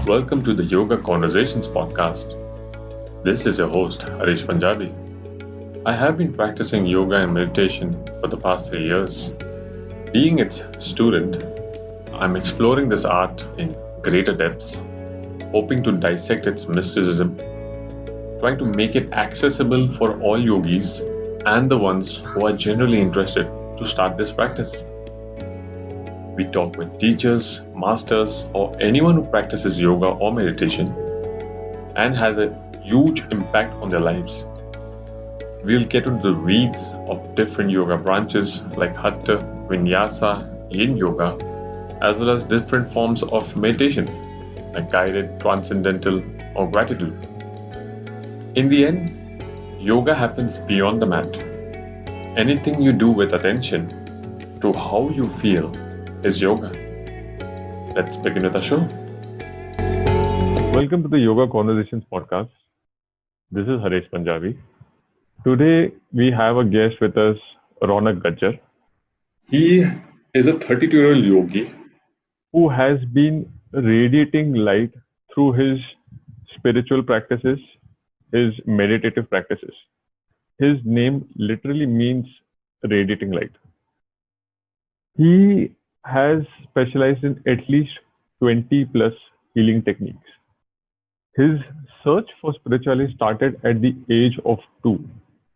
Welcome to the Yoga Conversations podcast. This is your host, Harish Punjabi. I have been practicing yoga and meditation for the past 3 years. Being its student, I'm exploring this art in greater depths, hoping to dissect its mysticism, trying to make it accessible for all yogis and the ones who are generally interested to start this practice. We talk with teachers, masters, or anyone who practices yoga or meditation and has a huge impact on their lives. We'll get into the weeds of different yoga branches like Hatha, Vinyasa, Yin Yoga, as well as different forms of meditation like guided, transcendental, or gratitude. In the end, yoga happens beyond the mat. Anything you do with attention to how you feel is yoga. Let's begin with the show. Welcome to the Yoga Conversations podcast. This is Harish Punjabi. Today we have a guest with us, Ronak Gajjar. He is a 32-year-old yogi who has been radiating light through his spiritual practices, his meditative practices. His name literally means radiating light. He has specialized in at least 20 plus healing techniques. His search for spirituality started at the age of 2.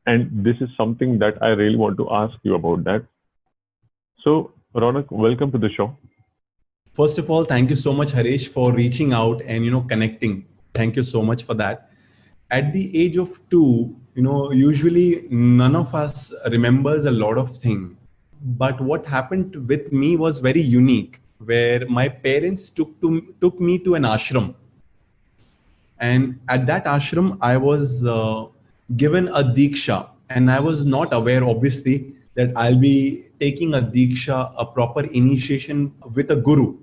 And this is something that I really want to ask you about that. So, Ronak, welcome to the show. First of all, thank you so much, Harish, for reaching out and connecting. Thank you so much for that. At the age of 2, usually none of us remembers a lot of things. But what happened with me was very unique, where my parents took me to an ashram. And at that ashram, I was given a diksha, and I was not aware, obviously, that I'll be taking a diksha, a proper initiation with a guru.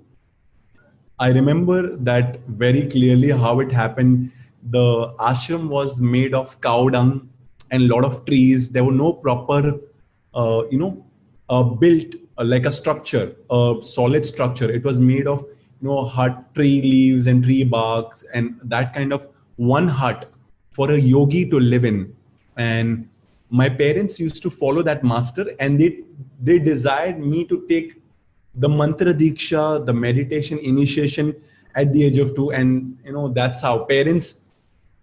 I remember that very clearly how it happened. The ashram was made of cow dung and a lot of trees. There were no proper, built like a structure, a solid structure. It was made of, hut, tree leaves and tree barks and that kind of one hut for a yogi to live in. And my parents used to follow that master, and they desired me to take the mantra diksha, the meditation initiation at the age of 2. And that's how parents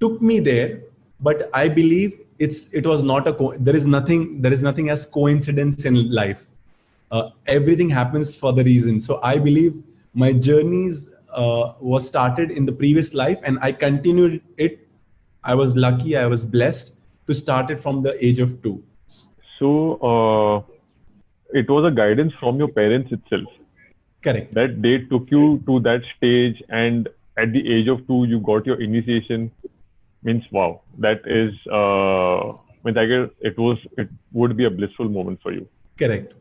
took me there. But I believe it was not there is nothing as coincidence in life. Everything happens for the reason. So I believe my journeys was started in the previous life, and I continued it. I was lucky, I was blessed to start it from the age of 2. So it was a guidance from your parents itself. Correct. That they took you to that stage, and at the age of 2, you got your initiation. Means wow, that is means I guess it would be a blissful moment for you. Correct.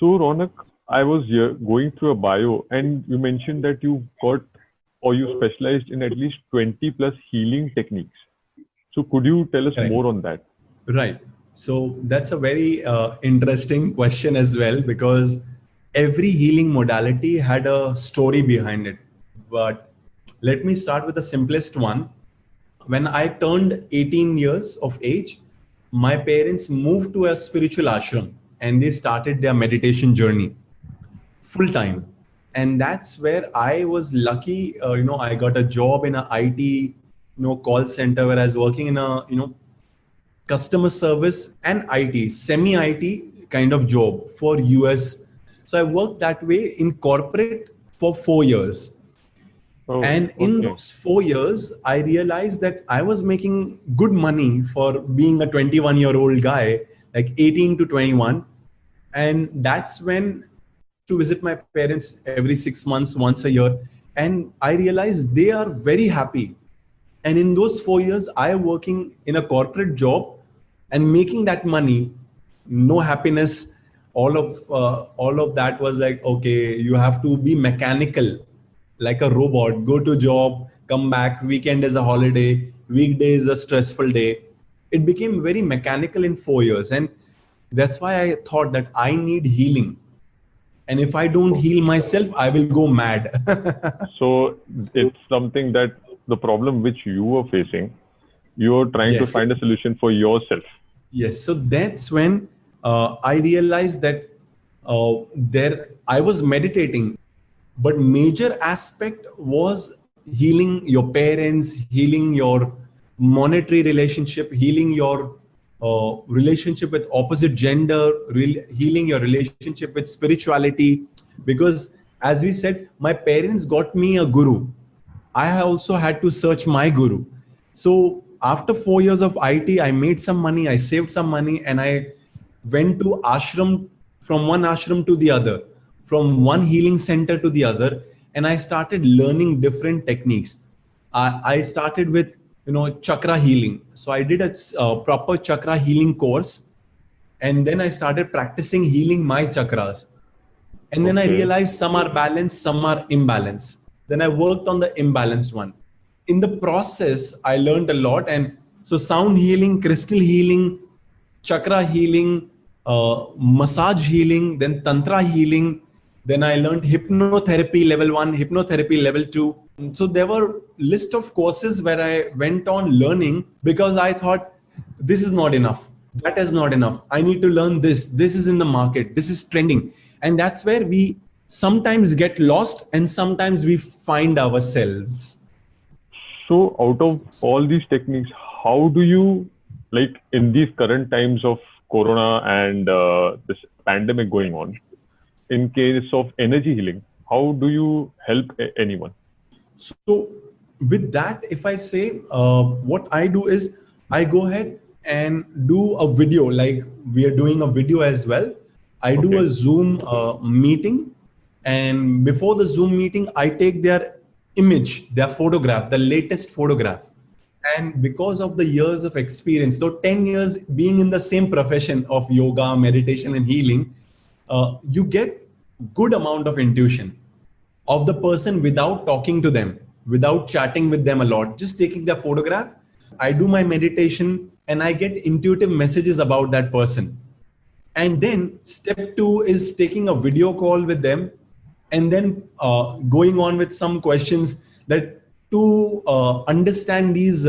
So Ronak, I was going through a bio, and you mentioned that you specialized in at least 20 plus healing techniques. So could you tell us Correct. more on that? Right. So that's a very interesting question as well, because every healing modality had a story behind it. But let me start with the simplest one. When I turned 18 years of age, my parents moved to a spiritual ashram and they started their meditation journey full time. And that's where I was lucky. I got a job in a IT, call center where I was working in a, customer service and IT, semi-IT kind of job for US. So I worked that way in corporate for 4 years. And in those 4 years, I realized that I was making good money for being a 21-year-old guy, like 18 to 21. And that's when to visit my parents every 6 months, once a year. And I realized they are very happy. And in those 4 years, I working in a corporate job and making that money, no happiness. All of that was like, okay, you have to be mechanical, like a robot, go to job, come back, weekend is a holiday, weekday is a stressful day. It became very mechanical in 4 years. And that's why I thought that I need healing. And if I don't heal myself, I will go mad. So it's something that the problem which you were facing, you're trying to Yes. find a solution for yourself. Yes. So that's when I realized that there I was meditating, but major aspect was healing your parents, healing your monetary relationship, healing your relationship with opposite gender, healing your relationship with spirituality. Because as we said, my parents got me a guru. I also had to search my guru. So after 4 years of IT, I made some money, I saved some money, and I went to ashram, from one ashram to the other, from one healing center to the other, and I started learning different techniques. I started with chakra healing. So I did a proper chakra healing course, and then I started practicing healing my chakras. And then I Okay. realized some are balanced, some are imbalanced. Then I worked on the imbalanced one. In the process, I learned a lot. And so, sound healing, crystal healing, chakra healing, massage healing, then tantra healing. Then I learned hypnotherapy level 1, hypnotherapy level 2. So there were list of courses where I went on learning, because I thought this is not enough. That is not enough. I need to learn this. This is in the market. This is trending. And that's where we sometimes get lost and sometimes we find ourselves. So out of all these techniques, how do you, like in these current times of Corona and this pandemic going on, in case of energy healing, how do you help anyone? So, with that, if I say, what I do is I go ahead and do a video, like we are doing a video as well. I do Okay. a Zoom meeting, and before the Zoom meeting, I take their image, their photograph, the latest photograph. And because of the years of experience, so 10 years being in the same profession of yoga, meditation, and healing, you get good amount of intuition of the person without talking to them, without chatting with them a lot, just taking their photograph. I do my meditation and I get intuitive messages about that person. And then step two is taking a video call with them, and then going on with some questions that to understand these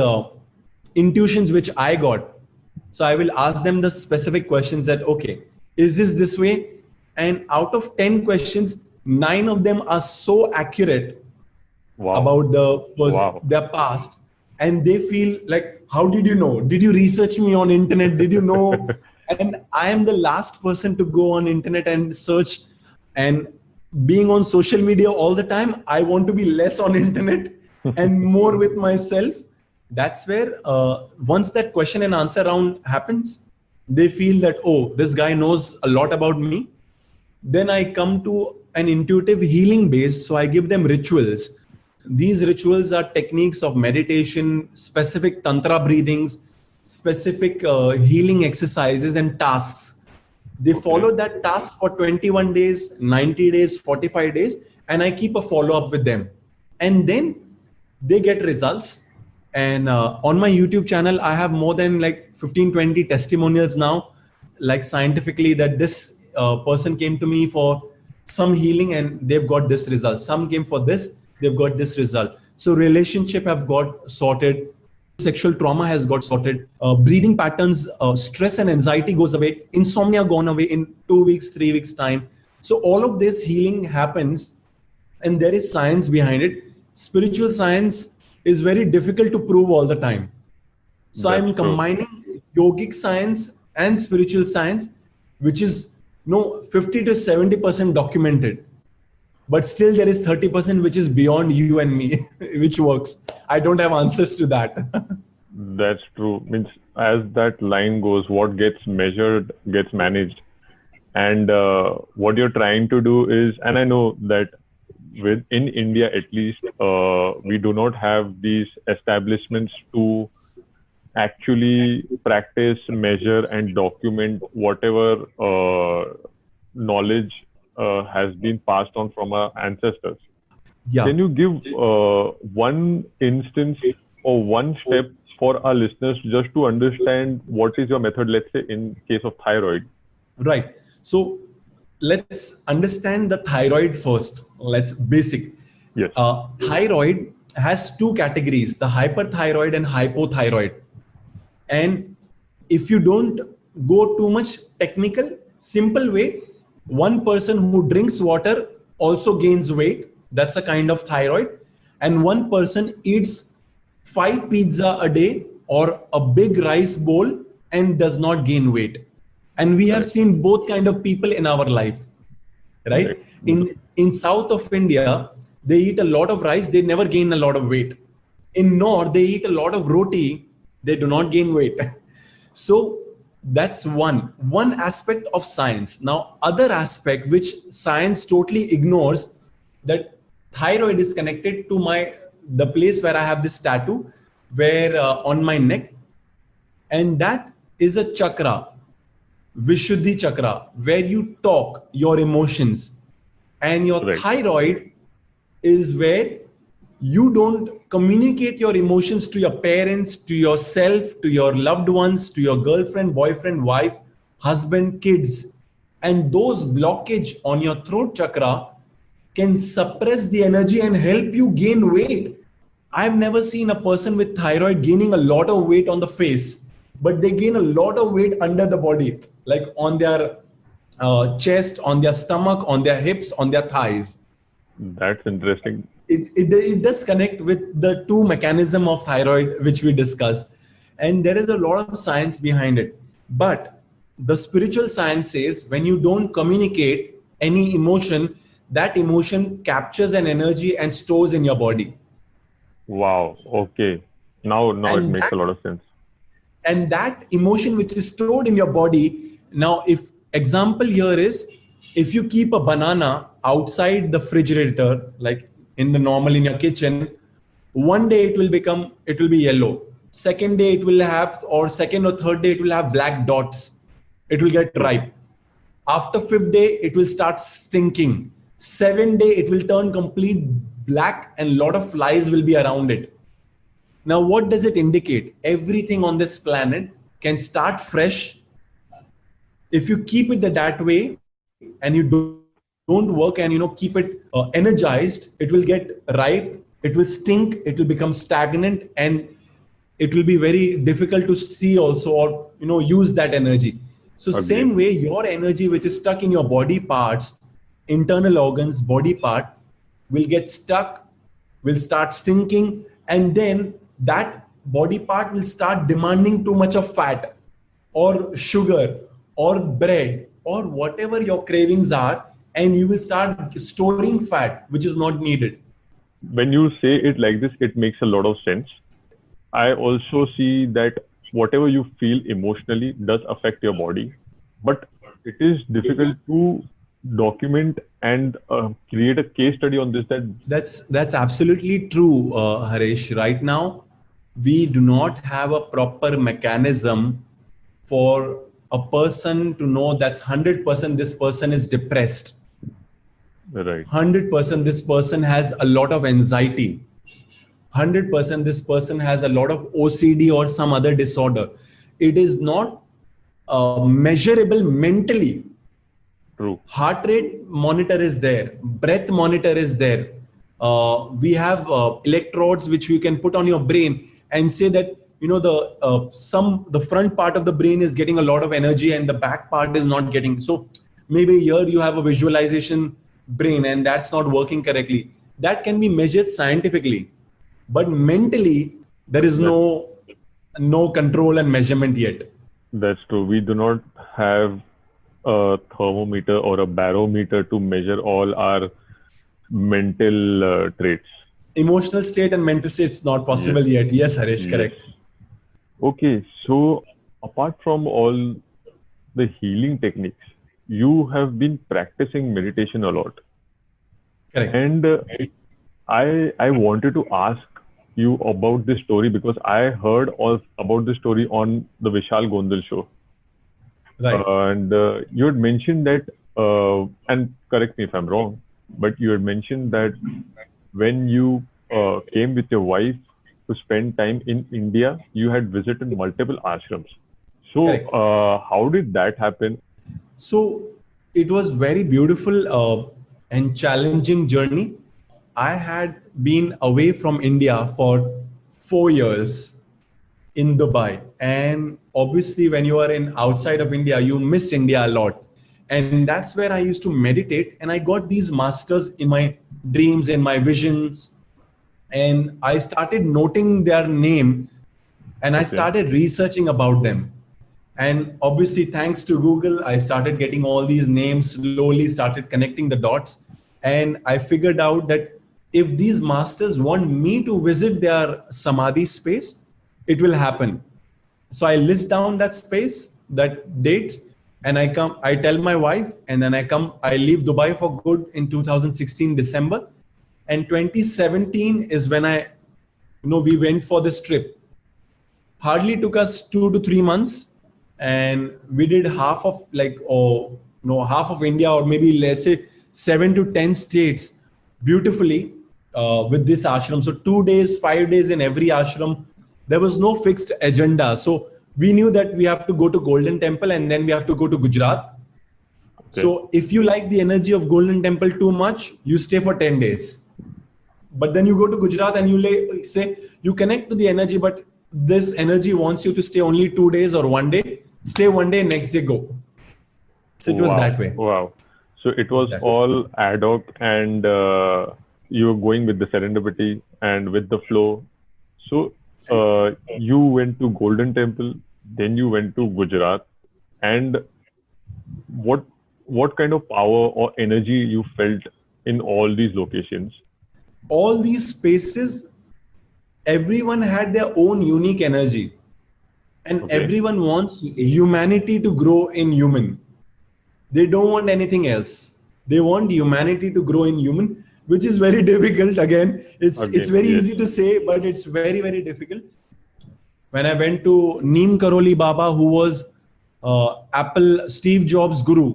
intuitions which I got. So I will ask them the specific questions that, okay, is this way? And out of 10 questions, 9 of them are so accurate Wow. about Wow. their past, and they feel like, how did you know? Did you research me on internet? Did you know? And I am the last person to go on internet and search. And being on social media all the time, I want to be less on internet and more with myself. That's where once that question and answer round happens, they feel that, oh, this guy knows a lot about me. Then I come to an intuitive healing base. So I give them rituals. These rituals are techniques of meditation, specific tantra breathings, specific healing exercises and tasks. They follow that task for 21 days, 90 days, 45 days, and I keep a follow up with them. And then they get results. And on my YouTube channel, I have more than like 15, 20 testimonials now, like scientifically, that this person came to me for some healing and they've got this result. Some came for this, they've got this result. So relationship have got sorted, sexual trauma has got sorted, breathing patterns, stress and anxiety goes away, insomnia gone away in 2 weeks, 3 weeks time. So all of this healing happens, and there is science behind it. Spiritual science is very difficult to prove all the time. So That's I'm true. combining yogic science and spiritual science, which is 50 to 70% documented. But still there is 30% which is beyond you and me, which works. I don't have answers to that. That's true. Means as that line goes, what gets measured gets managed. And what you're trying to do is, and I know that in India at least, we do not have these establishments to actually practice, measure, and document whatever knowledge has been passed on from our ancestors. Yeah. Can you give one instance or one step for our listeners just to understand what is your method, let's say in case of thyroid? Right. So let's understand the thyroid first. Let's basic. Yes. Thyroid has two categories: the hyperthyroid and hypothyroid. And if you don't go too much technical, simple way, one person who drinks water also gains weight. That's a kind of thyroid. And one person eats 5 pizza a day or a big rice bowl and does not gain weight. And we have seen both kind of people in our life, right? Correct. In south of India, they eat a lot of rice, they never gain a lot of weight. In north, they eat a lot of roti, they do not gain weight. So that's one aspect of science. Now, other aspect which science totally ignores, that thyroid is connected to the place where I have this tattoo, where on my neck, and that is a chakra, Vishuddhi chakra, where you talk your emotions, and your Right. thyroid is where you don't communicate your emotions to your parents, to yourself, to your loved ones, to your girlfriend, boyfriend, wife, husband, kids. And those blockage on your throat chakra can suppress the energy and help you gain weight. I've never seen a person with thyroid gaining a lot of weight on the face, but they gain a lot of weight under the body, like on their chest, on their stomach, on their hips, on their thighs. That's interesting. It does connect with the two mechanism of thyroid which we discussed, and there is a lot of science behind it. But the spiritual science says when you don't communicate any emotion, that emotion captures an energy and stores in your body. Wow. Okay. Now it And makes that a lot of sense. and that emotion which is stored in your body, now if example here is, if you keep a banana outside the refrigerator, like in the normal in your kitchen, one day it will be yellow, second day it will have, or second or third day it will have black dots, it will get ripe. After fifth day it will start stinking, seventh day it will turn complete black and lot of flies will be around it. Now, what does it indicate? Everything on this planet can start fresh if you keep it that way, and you don't work and keep it energized. It will get ripe, it will stink, it will become stagnant, and it will be very difficult to see also, or use that energy. So Agreed. same way, your energy which is stuck in your body parts, internal organs, body part, will get stuck, will start stinking, and then that body part will start demanding too much of fat or sugar or bread or whatever your cravings are, and you will start storing fat which is not needed. When you say it like this, it makes a lot of sense. I also see that whatever you feel emotionally does affect your body, but it is difficult to document and create a case study on this. That's absolutely true, Harish. Right now, we do not have a proper mechanism for a person to know that's 100% this person is depressed. Right. 100% this person has a lot of anxiety. 100% this person has a lot of OCD or some other disorder. It is not measurable mentally. True. Heart rate monitor is there, breath monitor is there. We have electrodes which you can put on your brain and say that the front part of the brain is getting a lot of energy and the back part is not getting. So maybe here you have a visualization brain and that's not working correctly. That can be measured scientifically, but mentally there is no control and measurement yet. That's true. We do not have a thermometer or a barometer to measure all our mental traits. Emotional state and mental state is not possible yet. Yes, Harish, correct. Okay, so apart from all the healing techniques, you have been practicing meditation a lot. Correct. And I wanted to ask you about this story because I heard about this story on the Vishal Gondal show. Right. And you had mentioned that, and correct me if I'm wrong, but you had mentioned that when you came with your wife to spend time in India, you had visited multiple ashrams. So Correct. how did that happen? So it was very beautiful and challenging journey. I had been away from India for 4 years in Dubai, and obviously, when you are in outside of India, you miss India a lot, and that's where I used to meditate. And I got these masters in my dreams, in my visions, and I started noting their name, and I Okay. started researching about them. And obviously, thanks to Google, I started getting all these names, slowly started connecting the dots. And I figured out that if these masters want me to visit their Samadhi space, it will happen. So I list down that space, that dates, and I tell my wife, and then I leave Dubai for good in 2016, December. And 2017 is when we went for this trip. Hardly took us 2 to 3 months, and we did half of half of India, or maybe let's say 7 to 10 states beautifully with this ashram. So 2 days, 5 days in every ashram. There was no fixed agenda. So we knew that we have to go to Golden Temple and then we have to go to Gujarat. Okay. So if you like the energy of Golden Temple too much, you stay for 10 days. But then you go to Gujarat and say you connect to the energy, but this energy wants you to stay only 2 days or one day. Stay one day, next day go. So it was Wow. that way. Wow. So it was Exactly. all ad hoc, and you were going with the serendipity and with the flow. So you went to Golden Temple, then you went to Gujarat, and what kind of power or energy you felt in all these locations? All these spaces, everyone had their own unique energy, and Okay. everyone wants humanity to grow in human. They don't want anything else. They want humanity to grow in human, which is very difficult. Again, it's very yes. easy to say, but it's very, very difficult. When I went to Neem Karoli Baba, who was Apple Steve Jobs guru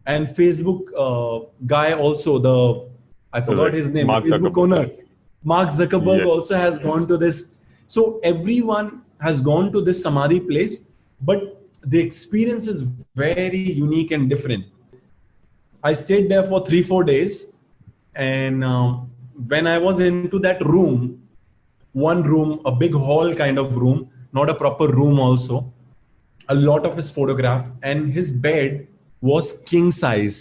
and Facebook guy also, I forgot Right. his name, Mark Facebook Zuckerberg. owner. Mark Zuckerberg Yes. also has gone to this. So everyone has gone to this Samadhi place, but the experience is very unique and different. I stayed there for 3 4 days, and when I was into that room, one room, a big hall kind of room, not a proper room also, a lot of his photograph, and his bed was king size.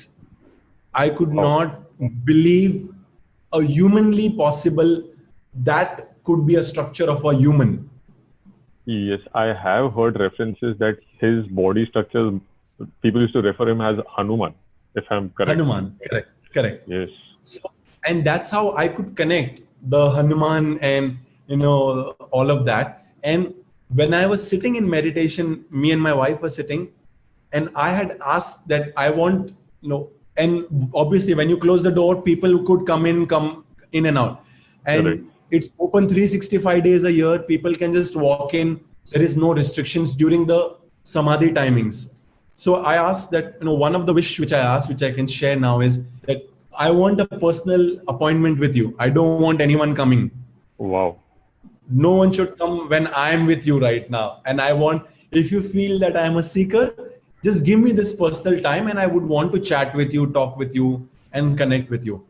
I could Wow. not believe a humanly possible that could be a structure of a human. Yes, I have heard references that his body structure, people used to refer him as Hanuman, if I'm correct. Hanuman, correct. Yes. So, and that's how I could connect the Hanuman and all of that. And when I was sitting in meditation, me and my wife were sitting, and I had asked that I want, and obviously when you close the door, people could come in and out. And Correct. it's open 365 days a year. People can just walk in. There is no restrictions during the Samadhi timings. So I asked that, one of the wish which I asked, which I can share now, is that I want a personal appointment with you. I don't want anyone coming. Wow. No one should come when I'm with you right now. And I want, if you feel that I'm a seeker, just give me this personal time, and I would want to chat with you, talk with you, and connect with you.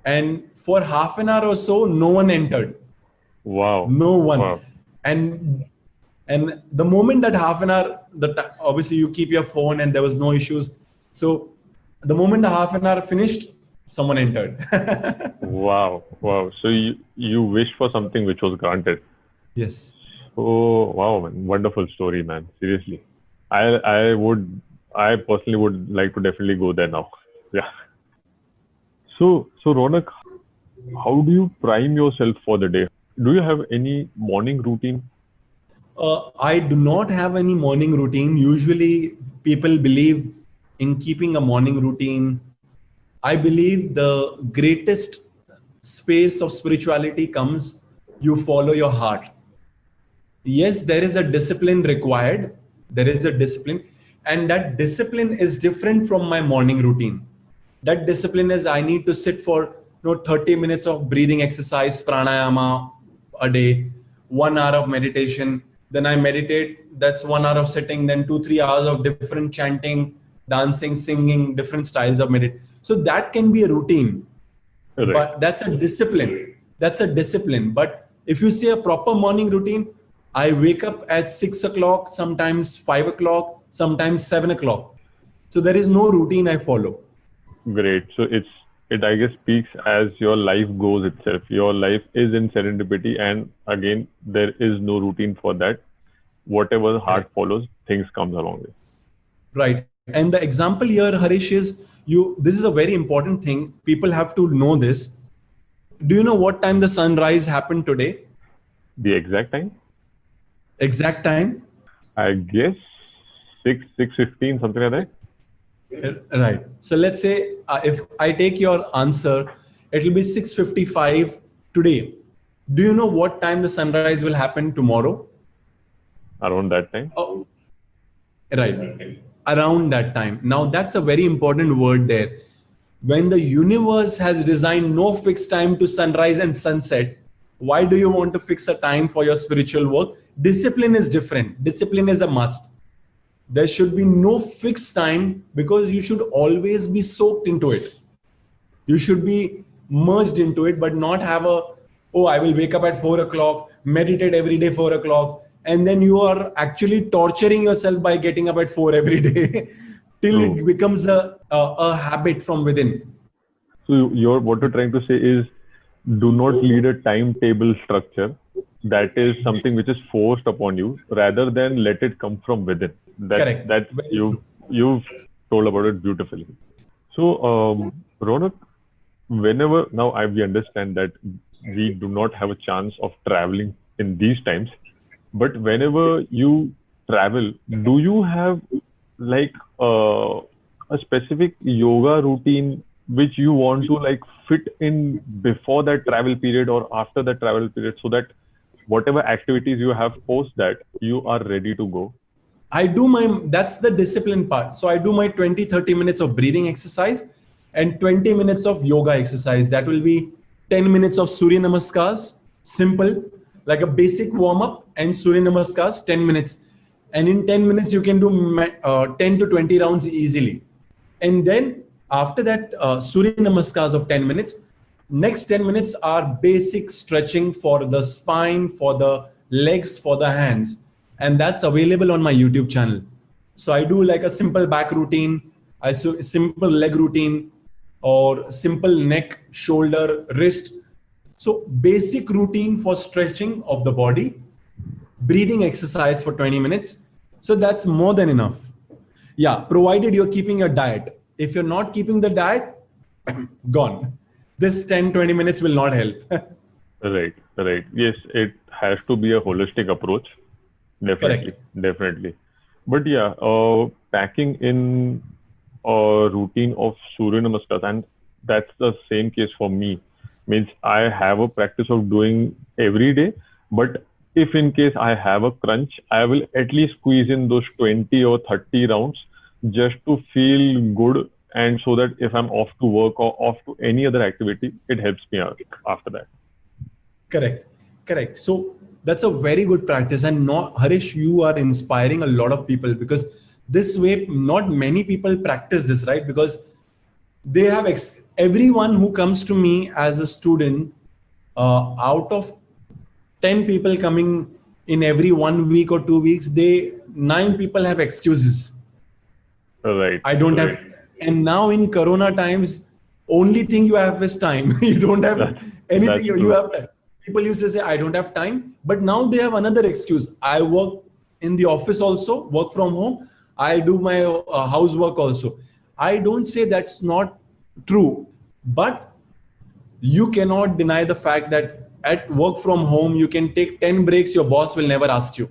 And for half an hour or so, no one entered. Wow. No one. Wow. And the moment that half an hour, obviously you keep your phone and there was no issues. So the moment the half an hour finished, someone entered. Wow. Wow. So you wished for something which was granted. Yes. Oh, wow, man. Wonderful story, man. Seriously. I personally would like to definitely go there now. Yeah. So Ronak, how do you prime yourself for the day? Do you have any morning routine? I do not have any morning routine. Usually people believe in keeping a morning routine. I believe the greatest space of spirituality comes, you follow your heart. Yes, there is a discipline required. There is a discipline, and that discipline is different from my morning routine. That discipline is I need to sit for 30 minutes of breathing exercise, pranayama a day, 1 hour of meditation. Then I meditate. That's 1 hour of sitting. Then 2 3 hours of different chanting. dancing, singing, different styles of meditation. So that can be a routine, Right. but that's a discipline. That's a discipline. But if you say a proper morning routine, I wake up at 6 o'clock, sometimes 5 o'clock, sometimes 7 o'clock. So there is no routine I follow. Great. So it I guess speaks as your life goes itself. Your life is in serendipity, and again there is no routine for that. Whatever the heart follows, things comes along with. Right. And the example here, Harish, is this is a very important thing. People have to know this. Do you know what time the sunrise happened today? The exact time, Exact time? I guess 6:15, something like that. Right. So let's say if I take your answer, it will be 6:55 today. Do you know what time the sunrise will happen tomorrow? Around that time. Oh, right. Around that time. Now that's a very important word there. When the universe has designed no fixed time to sunrise and sunset, why do you want to fix a time for your spiritual work? Discipline is different. Discipline is a must. There should be no fixed time because you should always be soaked into it. You should be merged into it, but not have I will wake up at 4 o'clock, meditate every day 4 o'clock, and then you are actually torturing yourself by getting up at 4 every day till it becomes a habit from within. So what you're trying to say is, do not lead a timetable structure that is something which is forced upon you, rather than let it come from within. Correct. That Very you've told about it beautifully. So Ronak, whenever now we understand that we do not have a chance of traveling in these times, but whenever you travel, do you have like a specific yoga routine which you want to like fit in before that travel period or after that travel period, so that whatever activities you have post that, you are ready to go? That's the discipline part. So I do my 20-30 minutes of breathing exercise and 20 minutes of yoga exercise. That will be 10 minutes of Surya Namaskars, simple, like a basic warm up, and Surya Namaskars, 10 minutes. And in 10 minutes, you can do 10 to 20 rounds easily. And then after that, Surya Namaskars of 10 minutes, next 10 minutes are basic stretching for the spine, for the legs, for the hands. And that's available on my YouTube channel. So I do like a simple back routine, simple leg routine, or simple neck, shoulder, wrist. So basic routine for stretching of the body, breathing exercise for 20 minutes. So that's more than enough. Yeah, provided you're keeping your diet. If you're not keeping the diet, gone. This 10-20 minutes will not help. Right. Yes, it has to be a holistic approach. Definitely. But yeah, packing in a routine of Surya Namaskar, and that's the same case for me. Means I have a practice of doing every day, but if in case I have a crunch, I will at least squeeze in those 20 or 30 rounds just to feel good, and so that if I'm off to work or off to any other activity, it helps me out after that. Correct. So that's a very good practice. And Harish, you are inspiring a lot of people, because this way, not many people practice this, right? Because they have everyone who comes to me as a student, out of 10 people coming in every 1 week or 2 weeks, 9 people have excuses. Right. I don't have, and now in Corona times, only thing you have is time. You don't have anything. You have time. People used to say, I don't have time, but now they have another excuse. I work in the office also, work from home. I do my housework also. I don't say that's not true, but you cannot deny the fact that at work from home, you can take 10 breaks. Your boss will never ask you.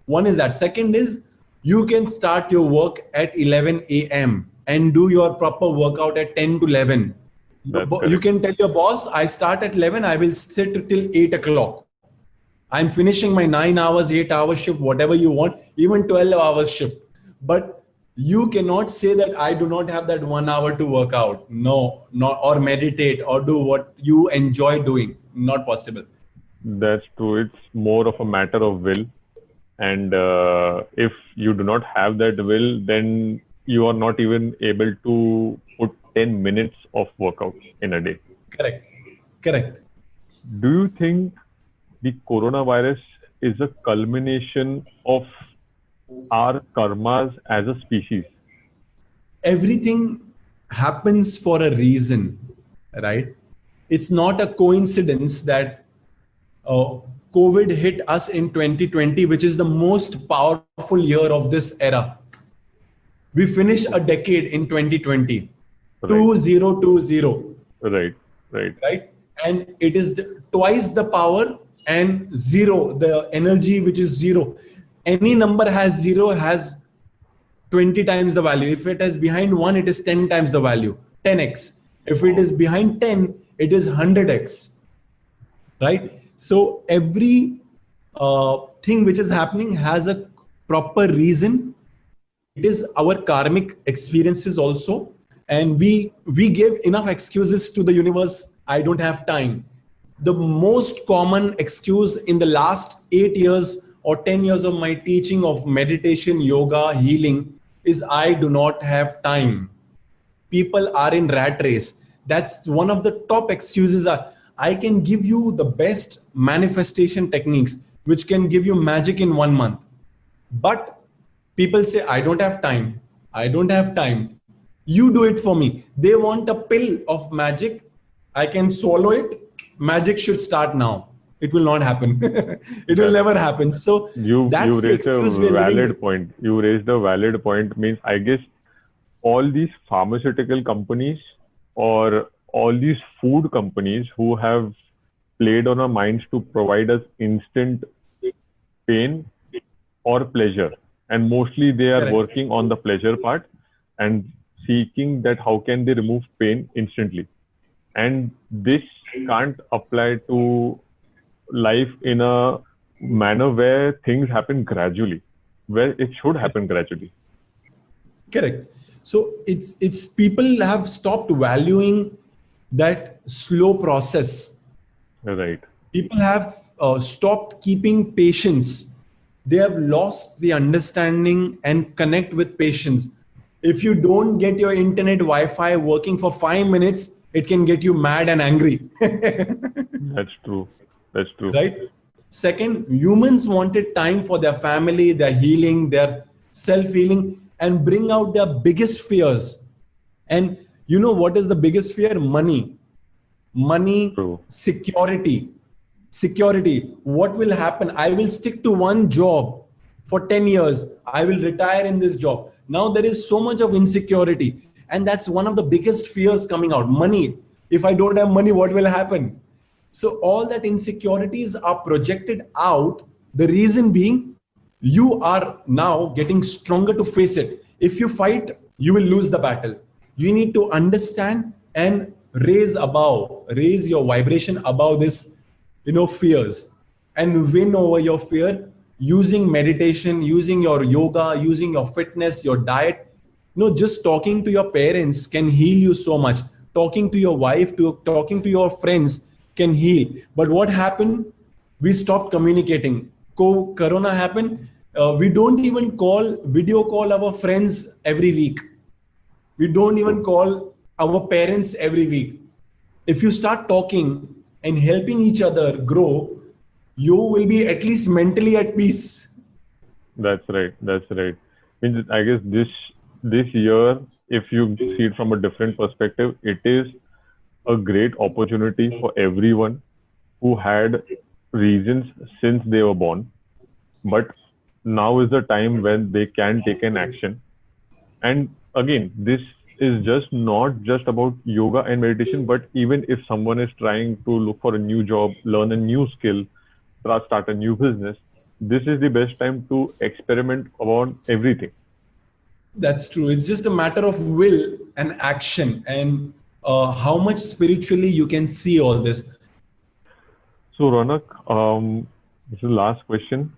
One is that. Second is, you can start your work at 11 a.m. and do your proper workout at 10 to 11. You can tell your boss, I start at 11, I will sit till 8 o'clock. I'm finishing my 9 hours, 8 hour shift, whatever you want, even 12 hours shift. But you cannot say that I do not have that 1 hour to work out. No, or meditate or do what you enjoy doing. Not possible. That's true. It's more of a matter of will. And if you do not have that will, then you are not even able to put 10 minutes of workout in a day. Correct. Correct. Do you think the coronavirus is a culmination of our karmas as a species? Everything happens for a reason, right? It's not a coincidence that uh, COVID hit us in 2020, which is the most powerful year of this era. We finished a decade in 2020, Right. 2020, Right, right, right? And it is twice the power and zero, the energy which is zero. Any number has zero has 20 times the value. If it is behind 1, it is 10 times the value, 10x. If it is behind 10, it is 100x, right? So every thing which is happening has a proper reason. It is our karmic experiences also, and we give enough excuses to the universe. I don't have time. The most common excuse in the last 8 years or 10 years of my teaching of meditation, yoga, healing is I do not have time. People are in rat race. That's one of the top excuses. I can give you the best manifestation techniques which can give you magic in 1 month, but people say, I don't have time. I don't have time. You do it for me. They want a pill of magic. I can swallow it. Magic should start now. It will not happen. It will never happen. So You that's the raised a excuse we're living valid with. point. You raised a valid point. Means I guess all these pharmaceutical companies or all these food companies who have played on our minds to provide us instant pain or pleasure, and mostly they are Correct. working on the pleasure part and seeking that how can they remove pain instantly, and this can't apply to life in a manner where things happen gradually, where it should happen gradually. Correct. So it's people have stopped valuing that slow process. Right. People have stopped keeping patience. They have lost the understanding and connect with patience. If you don't get your internet Wi-Fi working for 5 minutes, it can get you mad and angry. That's true. That's true. Right? Second, humans wanted time for their family, their healing, their self-healing, and bring out their biggest fears. And you know what is the biggest fear? Money, True. security. What will happen? I will stick to one job for 10 years. I will retire in this job. Now there is so much of insecurity. And that's one of the biggest fears coming out. Money. If I don't have money, what will happen? So all that insecurities are projected out. The reason being, you are now getting stronger to face it. If you fight, you will lose the battle. You need to understand and raise your vibration above this, fears, and win over your fear using meditation, using your yoga, using your fitness, your diet. Just talking to your parents can heal you so much. Talking to your wife, talking to your friends can heal. But what happened? We stopped communicating. Corona happened. We don't even video call our friends every week. We don't even call our parents every week. If you start talking and helping each other grow, you will be at least mentally at peace. That's right. That's right. Means I guess this year, if you see it from a different perspective, it is a great opportunity for everyone who had reasons since they were born, but now is the time when they can take an action. And again, this is just not just about yoga and meditation, but even if someone is trying to look for a new job, learn a new skill, start a new business, this is the best time to experiment about everything. That's true. It's just a matter of will and action, and how much spiritually you can see all this. So Ronak, this is the last question.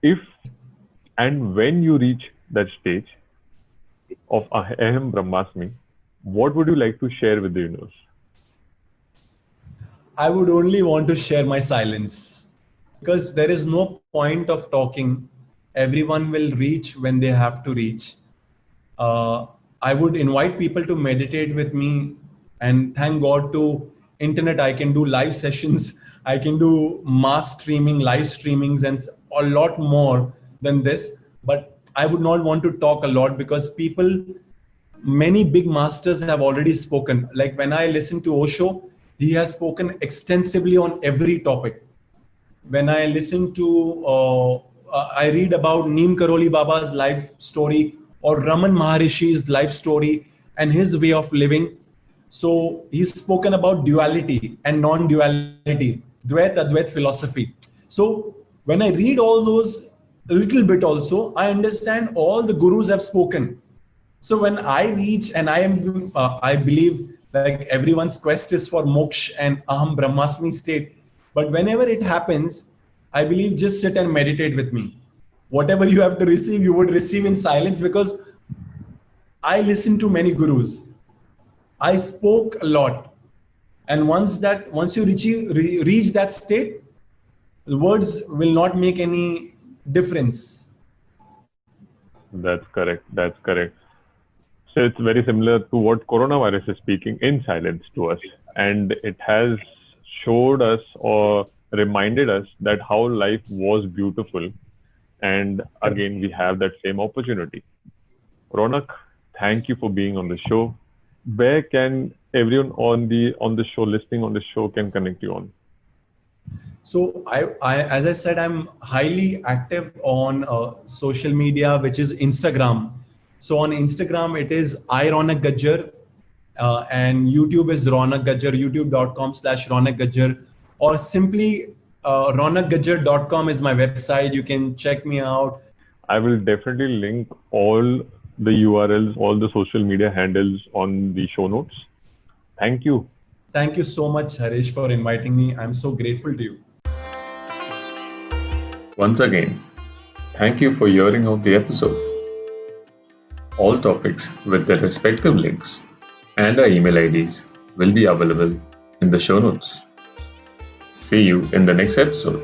If and when you reach that stage of Aham Brahmasmi, what would you like to share with the universe? I would only want to share my silence, because there is no point of talking. Everyone will reach when they have to reach. uh, I would invite people to meditate with me, and thank God to internet. I can do live sessions. I can do mass streaming, live streamings, and a lot more than this. But I would not want to talk a lot because many big masters have already spoken. Like when I listen to Osho, he has spoken extensively on every topic. When I listen to, I read about Neem Karoli Baba's life story or Raman Maharishi's life story and his way of living. So he's spoken about duality and non-duality, Dvait Advait philosophy. So when I read all those a little bit also, I understand all the gurus have spoken. So when I reach and I believe like everyone's quest is for moksha and aham brahmasmi state. But whenever it happens, I believe just sit and meditate with me. Whatever you have to receive, you would receive in silence because I listen to many gurus. I spoke a lot. And once you reach that state, the words will not make any difference. That's correct. That's correct. So it's very similar to what coronavirus is speaking in silence to us. And it has showed us or reminded us that how life was beautiful. And again, we have that same opportunity. Ronak, thank you for being on the show. Where can everyone on the show, listening on the show, can connect you on? So as I said, I'm highly active on social media, which is Instagram. So on Instagram, it is Ronak Gajjar, and YouTube is Ronak Gajjar, youtube.com/Ronak Gajjar, or simply ronakgajjar.com is my website. You can check me out. I will definitely link all the URLs, all the social media handles on the show notes. Thank you. Thank you so much, Harish, for inviting me. I'm so grateful to you. Once again, thank you for hearing out the episode. All topics with their respective links and our email IDs will be available in the show notes. See you in the next episode.